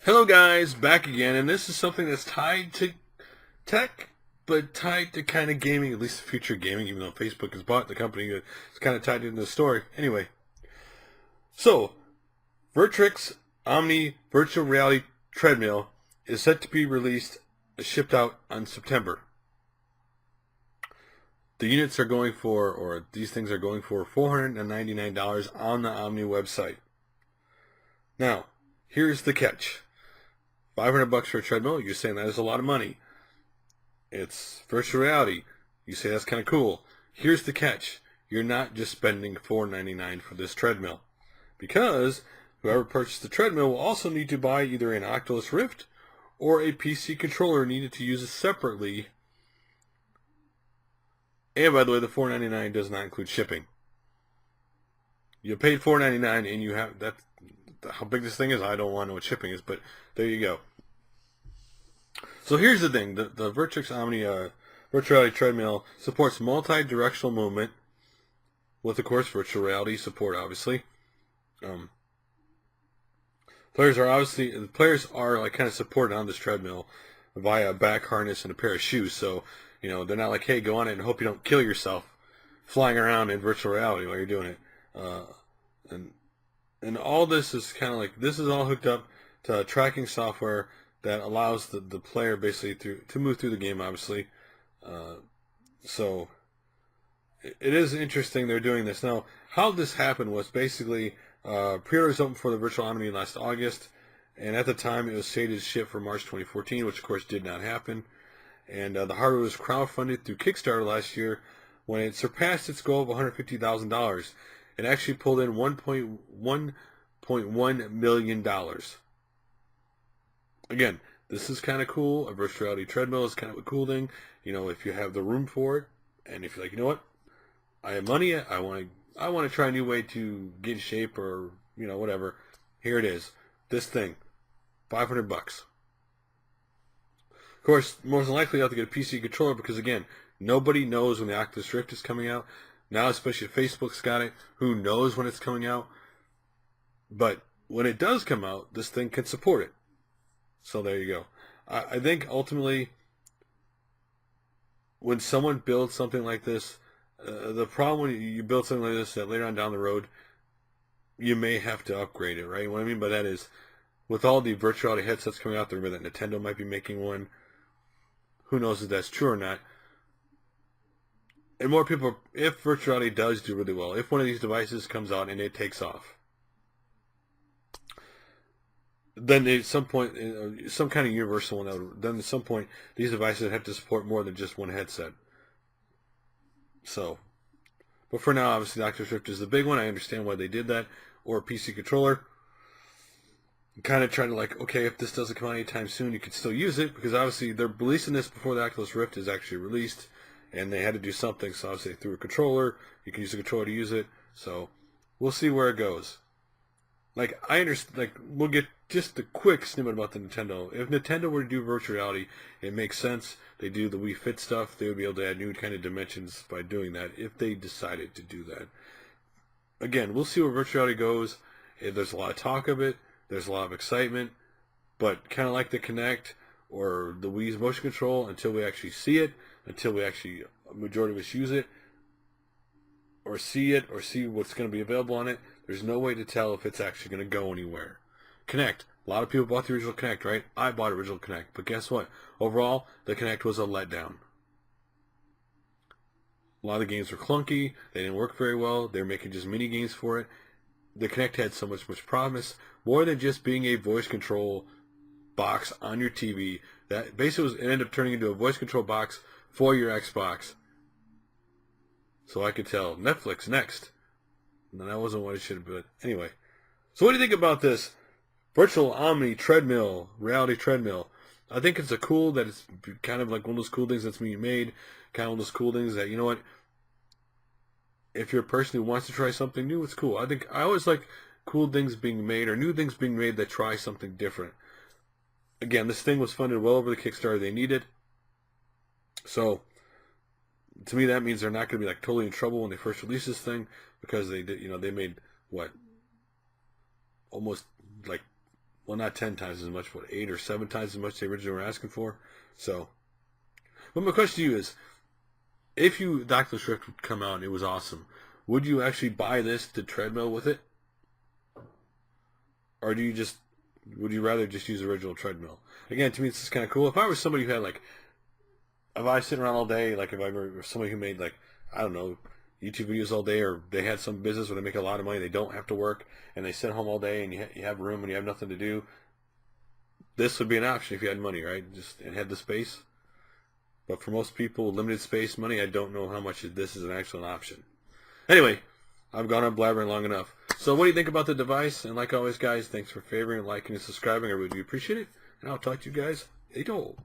Hello guys, back again, and this is something that's tied to tech, but tied to kind of gaming, at least future gaming, even though Facebook has bought the company, it's kind of tied into the story. Anyway, so, Virtuix Omni virtual reality treadmill is set to be released, shipped out on September. The units are going for, or these things are going for $499 on the Omni website. Now, here's the catch. $500 for a treadmill, you're saying that is a lot of money. It's virtual reality. You say that's kind of cool. Here's the catch. You're not just spending $499 for this treadmill. Because whoever purchased the treadmill will also need to buy either an Oculus Rift or a PC controller needed to use it separately. And by the way, the $499 does not include shipping. You paid $499 and you have that. How big this thing is, I don't want to know what shipping is, but there you go. So here's the thing. The Virtuix Omni virtual reality treadmill supports multi-directional movement with, of course, virtual reality support, obviously. Players are like kind of supported on this treadmill via a back harness and a pair of shoes. So, they're not like, hey, go on it and hope you don't kill yourself flying around in virtual reality while you're doing it. And all this is kind of like, this is all hooked up to tracking software that allows the player basically to move through the game, obviously. So it is interesting they're doing this. Now, how this happened was basically pre-orders opened for the Virtual Omni last August, and at the time it was stated to ship for March 2014, which of course did not happen. And the hardware was crowdfunded through Kickstarter last year when it surpassed its goal of $150,000. It actually pulled in $1.1 million. Again, this is kind of cool. A virtual reality treadmill is kind of a cool thing. If you have the room for it, and if you're like, you know what, I have money, I want to try a new way to get in shape, or whatever. Here it is. This thing, $500. Of course, most likely you have to get a PC controller because again, nobody knows when the Oculus Rift is coming out. Now, especially if Facebook's got it, who knows when it's coming out? But when it does come out, this thing can support it. So there you go. I think ultimately, when someone builds something like this, the problem when you build something like this that later on down the road, you may have to upgrade it, right? What I mean by that is, with all the virtual reality headsets coming out there, remember that Nintendo might be making one. Who knows if that's true or not? And more people, if virtual reality does do really well, if one of these devices comes out and it takes off, then at some point, some kind of universal one, then at some point, these devices have to support more than just one headset. So, but for now, obviously, the Oculus Rift is the big one. I understand why they did that, or a PC controller. Kind of trying to like, okay, if this doesn't come out anytime soon, you could still use it, because obviously they're releasing this before the Oculus Rift is actually released. And they had to do something, so obviously they threw a controller. You can use the controller to use it. So we'll see where it goes. Like, I understand, like, we'll get just a quick snippet about the Nintendo. If Nintendo were to do virtual reality, it makes sense. They do the Wii Fit stuff. They would be able to add new kind of dimensions by doing that if they decided to do that. Again, we'll see where virtual reality goes. There's a lot of talk of it. There's a lot of excitement. But kind of like the Kinect or the Wii's motion control, until we actually see it, until we actually, a majority of us use it, or see it, or see what's going to be available on it, there's no way to tell if it's actually going to go anywhere. Kinect. A lot of people bought the original Kinect, right? I bought original Kinect. But guess what? Overall, the Kinect was a letdown. A lot of the games were clunky. They didn't work very well. They were making just mini games for it. The Kinect had so much promise. More than just being a voice control box on your TV. That basically it ended up turning into a voice control box for your Xbox. So I could tell Netflix next. And that wasn't what it should have been. Anyway. So what do you think about this Virtual Omni treadmill, reality treadmill? I think it's cool that it's kind of like one of those cool things that's being made. Kind of one of those cool things that, you know what, if you're a person who wants to try something new, it's cool. I always like cool things being made, or new things being made that try something different. Again, this thing was funded well over the Kickstarter they needed. So, to me, that means they're not going to be like totally in trouble when they first release this thing, because they did, they made what, almost like well, not 10 times as much, but 8 or 7 times as much they originally were asking for. So, but my question to you is, if the Oculus Rift would come out and it was awesome, would you actually buy this to treadmill with it? Or would you rather just use the original treadmill? Again, to me, this is kind of cool. If I was somebody who had if I was sitting around all day, like if I were somebody who made I don't know, YouTube videos all day, or they had some business where they make a lot of money, they don't have to work, and they sit home all day, and you have room and you have nothing to do, this would be an option if you had money, right? And had the space. But for most people with limited space, money, I don't know how much this is an actual option. Anyway, I've gone on blabbering long enough. So what do you think about the device? And like always, guys, thanks for favoring, liking, and subscribing. I really do appreciate it. And I'll talk to you guys later.